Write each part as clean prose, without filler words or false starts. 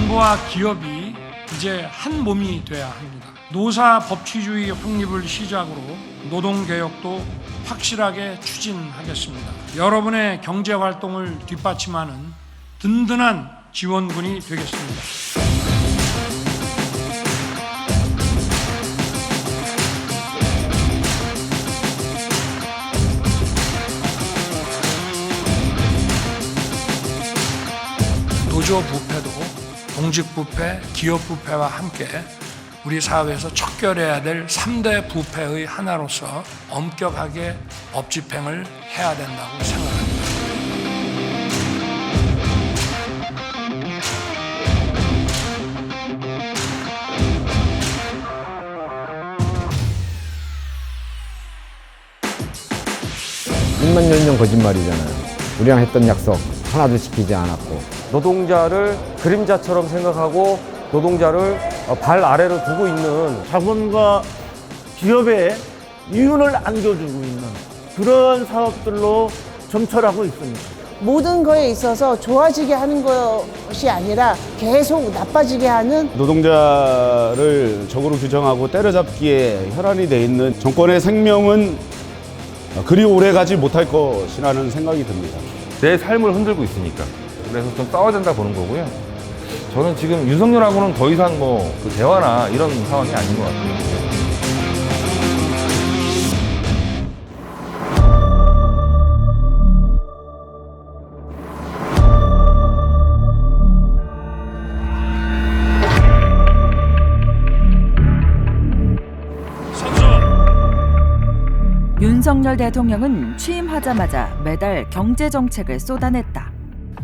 정부와 기업이 이제 한 몸이 돼야 합니다. 노사 법치주의 확립을 시작으로 노동개혁도 확실하게 추진하겠습니다. 여러분의 경제활동을 뒷받침하는 든든한 지원군이 되겠습니다. 노조부패도 공직부패, 기업부패와 함께 우리 사회에서 척결해야 될 3대 부패의 하나로서 엄격하게 법 집행을 해야 된다고 생각합니다. 입만 열면 거짓말이잖아요. 우리랑 했던 약속 하나도 지키지 않았고. 노동자를 그림자처럼 생각하고 노동자를 발 아래로 두고 있는 자본과 기업의 이윤을 안겨주고 있는 그런 사업들로 점철하고 있습니다. 모든 거에 있어서 좋아지게 하는 것이 아니라 계속 나빠지게 하는 노동자를 적으로 규정하고 때려잡기에 혈안이 돼 있는 정권의 생명은 그리 오래 가지 못할 것이라는 생각이 듭니다. 내 삶을 흔들고 있으니까. 그래서 좀 싸워야 된다 보는 거고요. 저는 지금 윤석열하고는 더 이상 그 대화나 이런 상황이 아닌 것 같아요. 윤석열 대통령은 취임하자마자 매달 경제정책을 쏟아냈다.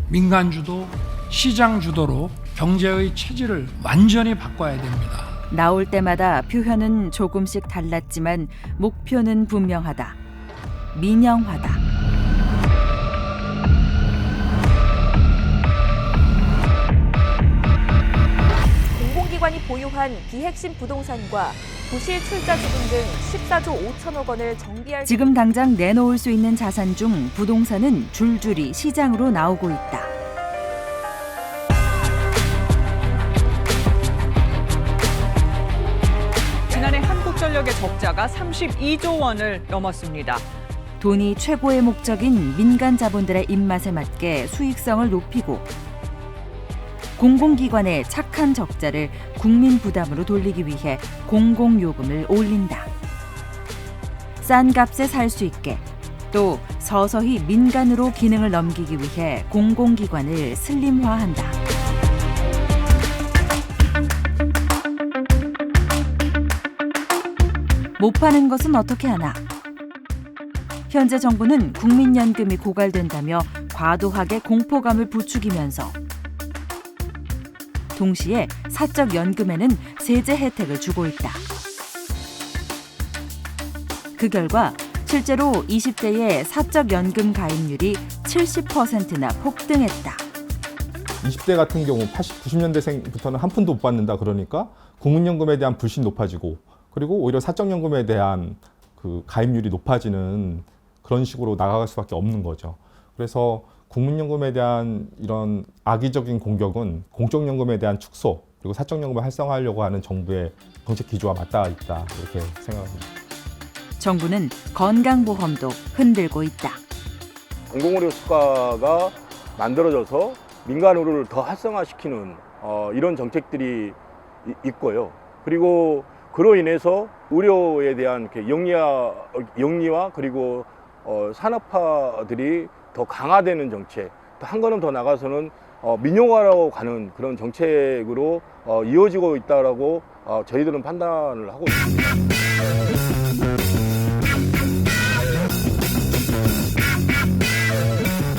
민간주도, 시장주도로 경제의 체질을 완전히 바꿔야 됩니다. 나올 때마다 표현은 조금씩 달랐지만 목표는 분명하다. 민영화다. 공공기관이 보유한 비핵심 부동산과 부실 출자 지분 등 14조 5천억 원을 정비할 지금 당장 내놓을 수 있는 자산 중 부동산은 줄줄이 시장으로 나오고 있다. 지난해 한국전력의 적자가 32조 원을 넘었습니다. 돈이 최고의 목적인 민간 자본들의 입맛에 맞게 수익성을 높이고 공공기관의 착한 적자를 국민 부담으로 돌리기 위해 공공요금을 올린다. 싼 값에 살 수 있게 또 서서히 민간으로 기능을 넘기기 위해 공공기관을 슬림화한다. 못 파는 것은 어떻게 하나? 현재 정부는 국민연금이 고갈된다며 과도하게 공포감을 부추기면서 동시에 사적연금에는 세제 혜택을 주고 있다. 그 결과 실제로 20대의 사적연금 가입률이 70%나 폭등했다. 20대 같은 경우 80, 90년대생부터는 한 푼도 못 받는다 그러니까 국민연금에 대한 불신이 높아지고 그리고 오히려 사적연금에 대한 그 가입률이 높아지는 그런 식으로 나아갈 수밖에 없는 거죠. 그래서 국민연금에 대한 이런 악의적인 공격은 공적연금에 대한 축소 그리고 사적연금을 활성화하려고 하는 정부의 정책 기조와 맞닿아 있다 이렇게 생각합니다. 정부는 건강보험도 흔들고 있다. 공공의료 수가가 만들어져서 민간 의료를 더 활성화시키는 이런 정책들이 있고요. 그리고 그로 인해서 의료에 대한 영리와 그리고 산업화들이 더 강화되는 정책, 또 한 걸음 더 나가서는 민영화로 가는 그런 정책으로 이어지고 있다라고 저희들은 판단을 하고 있습니다.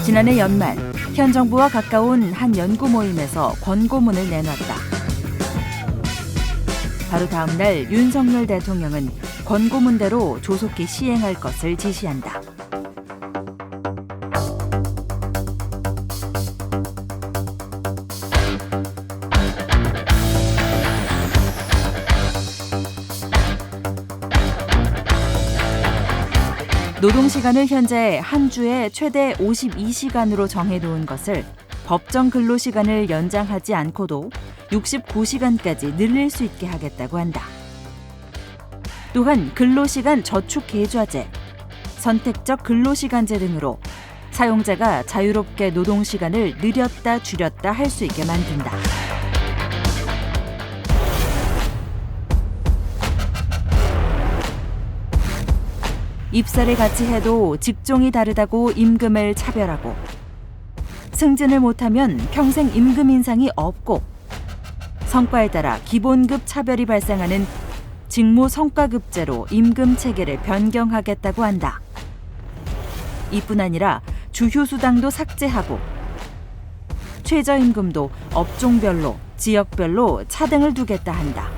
지난해 연말 현 정부와 가까운 한 연구 모임에서 권고문을 내놨다. 바로 다음 날 윤석열 대통령은 권고문대로 조속히 시행할 것을 지시한다. 노동시간을 현재 한 주에 최대 52시간으로 정해놓은 것을 법정 근로시간을 연장하지 않고도 69시간까지 늘릴 수 있게 하겠다고 한다. 또한 근로시간 저축 계좌제, 선택적 근로시간제 등으로 사용자가 자유롭게 노동시간을 늘렸다 줄였다 할 수 있게 만든다. 입사를 같이 해도 직종이 다르다고 임금을 차별하고, 승진을 못하면 평생 임금 인상이 없고, 성과에 따라 기본급 차별이 발생하는 직무 성과급제로 임금 체계를 변경하겠다고 한다. 이뿐 아니라 주휴수당도 삭제하고 최저임금도 업종별로, 지역별로 차등을 두겠다 한다.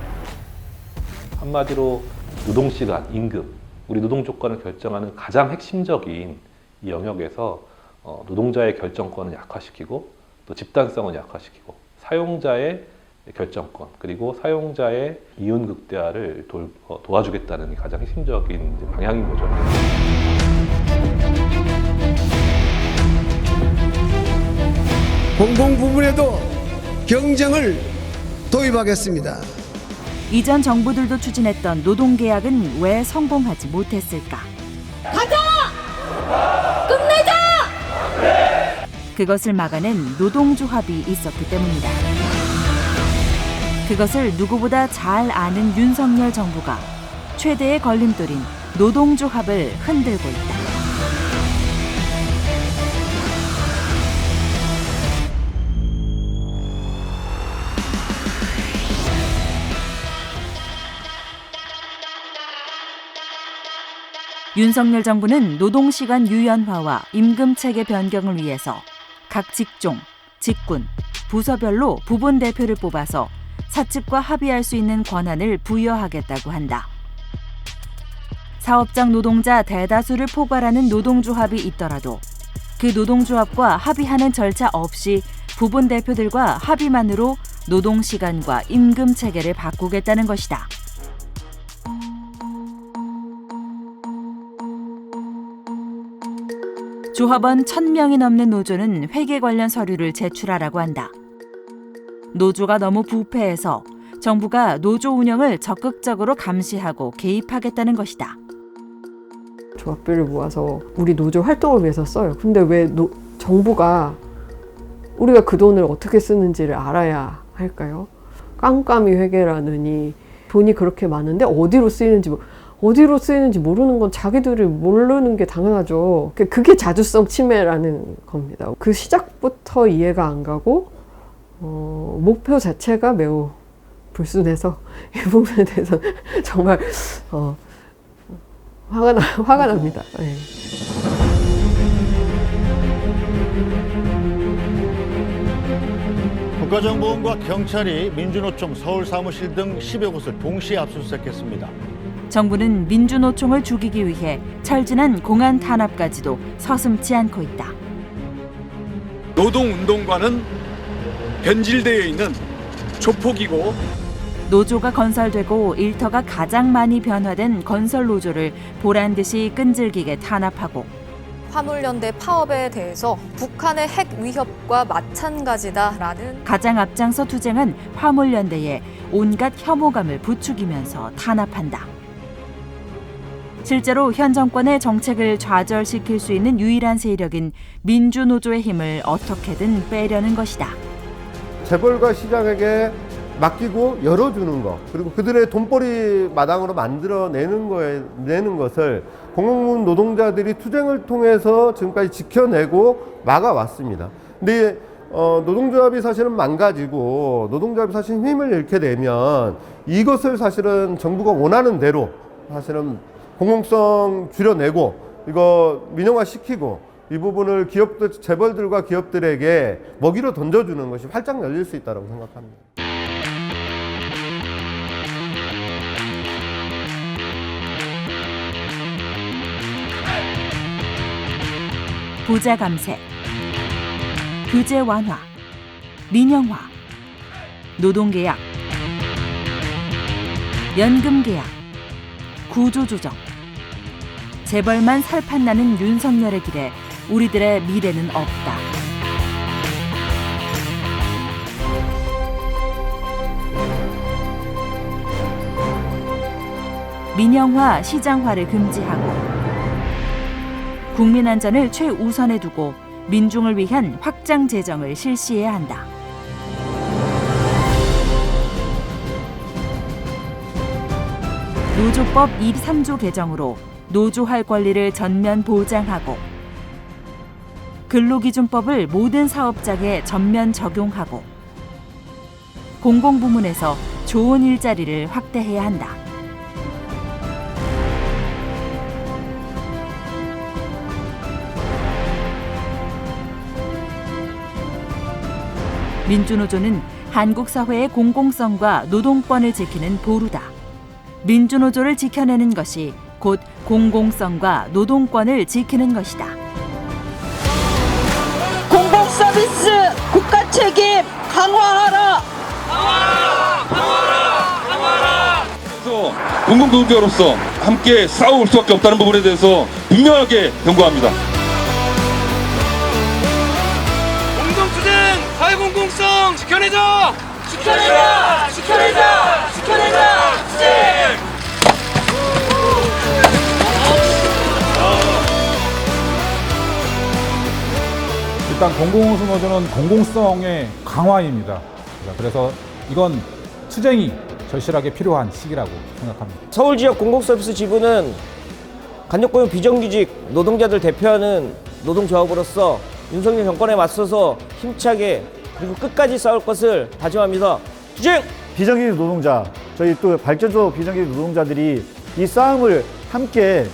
한마디로 노동시간, 임금, 우리 노동 조건을 결정하는 가장 핵심적인 이 영역에서 노동자의 결정권을 약화시키고 또 집단성을 약화시키고 사용자의 결정권 그리고 사용자의 이윤 극대화를 도와주겠다는 가장 핵심적인 방향인 거죠. 공공 부문에도 경쟁을 도입하겠습니다. 이전 정부들도 추진했던 노동계약은 왜 성공하지 못했을까? 가자! 끝내자! 그것을 막아낸 노동조합이 있었기 때문이다. 그것을 누구보다 잘 아는 윤석열 정부가 최대의 걸림돌인 노동조합을 흔들고 있다. 윤석열 정부는 노동시간 유연화와 임금체계 변경을 위해서 각 직종, 직군, 부서별로 부분 대표를 뽑아서 사측과 합의할 수 있는 권한을 부여하겠다고 한다. 사업장 노동자 대다수를 포괄하는 노동조합이 있더라도 그 노동조합과 합의하는 절차 없이 부분 대표들과 합의만으로 노동시간과 임금체계를 바꾸겠다는 것이다. 조합원 1,000명이 넘는 노조는 회계 관련 서류를 제출하라고 한다. 노조가 너무 부패해서 정부가 노조 운영을 적극적으로 감시하고 개입하겠다는 것이다. 조합비를 모아서 우리 노조 활동을 위해서 써요. 근데 왜 정부가 우리가 그 돈을 어떻게 쓰는지를 알아야 할까요? 깜깜이 회계라느니 돈이 그렇게 많은데 어디로 쓰이는지 모르는 건 자기들이 모르는 게 당연하죠. 그게 자주성 침해라는 겁니다. 그 시작부터 이해가 안 가고 목표 자체가 매우 불순해서 이 부분에 대해서 정말 화가 납니다. 네. 국가정보원과 경찰이 민주노총 서울사무실 등 10여 곳을 동시에 압수수색했습니다. 정부는 민주노총을 죽이기 위해 철진한 공안 탄압까지도 서슴지 않고 있다. 노동운동과는 변질되어 있는 조폭이고 노조가 건설되고 일터가 가장 많이 변화된 건설 노조를 보란듯이 끈질기게 탄압하고 화물연대 파업에 대해서 북한의 핵 위협과 마찬가지다라는 가장 앞장서 투쟁한 화물연대에 온갖 혐오감을 부추기면서 탄압한다. 실제로 현 정권의 정책을 좌절시킬 수 있는 유일한 세력인 민주노조의 힘을 어떻게든 빼려는 것이다. 재벌과 시장에게 맡기고 열어주는 것, 그리고 그들의 돈벌이 마당으로 만들어내는 것을 공공부문 노동자들이 투쟁을 통해서 지금까지 지켜내고 막아왔습니다. 근데 노동조합이 사실은 망가지고 노동조합이 사실 힘을 잃게 되면 이것을 사실은 정부가 원하는 대로 사실은 공공성 줄여내고 이거 민영화시키고 이 부분을 기업들, 재벌들과 기업들에게 먹이로 던져주는 것이 활짝 열릴 수 있다고 생각합니다. 부자 감세, 규제 완화, 민영화, 노동계약, 연금계약, 구조조정. 재벌만 살판나는 윤석열의 길에 우리들의 미래는 없다. 민영화, 시장화를 금지하고 국민 안전을 최우선에 두고 민중을 위한 확장 재정을 실시해야 한다. 노조법 23조 개정으로 노조할 권리를 전면 보장하고 근로기준법을 모든 사업장에 전면 적용하고 공공부문에서 좋은 일자리를 확대해야 한다. 민주노조는 한국 사회의 공공성과 노동권을 지키는 보루다. 민주노조를 지켜내는 것이 곧 공공성과 노동권을 지키는 것이다. 공공서비스 국가 책임 강화하라! 그래서 공공노동자로서 함께 싸울 수밖에 없다는 부분에 대해서 분명하게 경고합니다. 공동투쟁, 사회공공성 지켜내자! 지켜내자! 지켜내자! 지켜내자! 투쟁! 일단 공공노조는 공공성의 강화입니다. 그래서 이건 투쟁이 절실하게 필요한 시기라고 생각합니다. 서울 지역 공공서비스 지부는 간접고용 비정규직 노동자들 대표하는 노동조합으로서 윤석열 정권에 맞서서 힘차게 그리고 끝까지 싸울 것을 다짐합니다. 투쟁! 비정규직 노동자, 저희 또 발전소 비정규직 노동자들이 이 싸움을 함께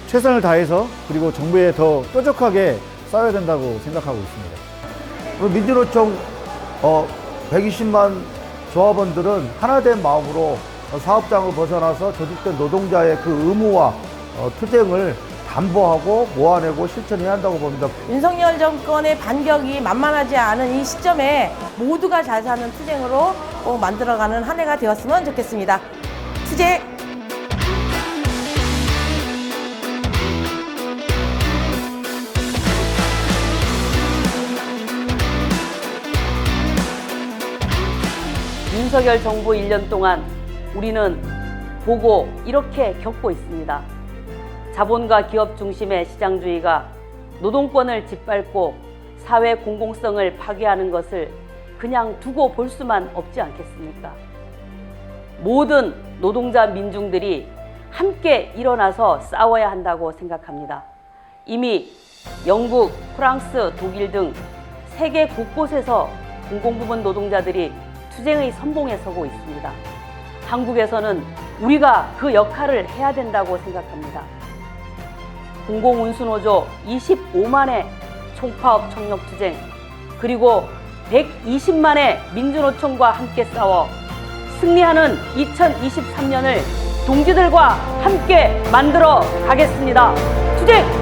최선을 다해서 그리고 정부에 더 뾰족하게 싸워야 된다고 생각하고 있습니다. 민주노총 120만 조합원들은 하나된 마음으로 사업장을 벗어나서 조직된 노동자의 그 의무와 투쟁을 담보하고 모아내고 실천해야 한다고 봅니다. 윤석열 정권의 반격이 만만하지 않은 이 시점에 모두가 잘 사는 투쟁으로 만들어가는 한 해가 되었으면 좋겠습니다. 투쟁! 윤석열 정부 1년 동안 우리는 보고 이렇게 겪고 있습니다. 자본과 기업 중심의 시장주의가 노동권을 짓밟고 사회 공공성을 파괴하는 것을 그냥 두고 볼 수만 없지 않겠습니까? 모든 노동자 민중들이 함께 일어나서 싸워야 한다고 생각합니다. 이미 영국, 프랑스, 독일 등 세계 곳곳에서 공공부문 노동자들이 투쟁의 선봉에 서고 있습니다. 한국에서는 우리가 그 역할을 해야 된다고 생각합니다. 공공운수노조 25만의 총파업 총력 투쟁, 그리고 120만의 민주노총과 함께 싸워 승리하는 2023년을 동지들과 함께 만들어 가겠습니다. 투쟁!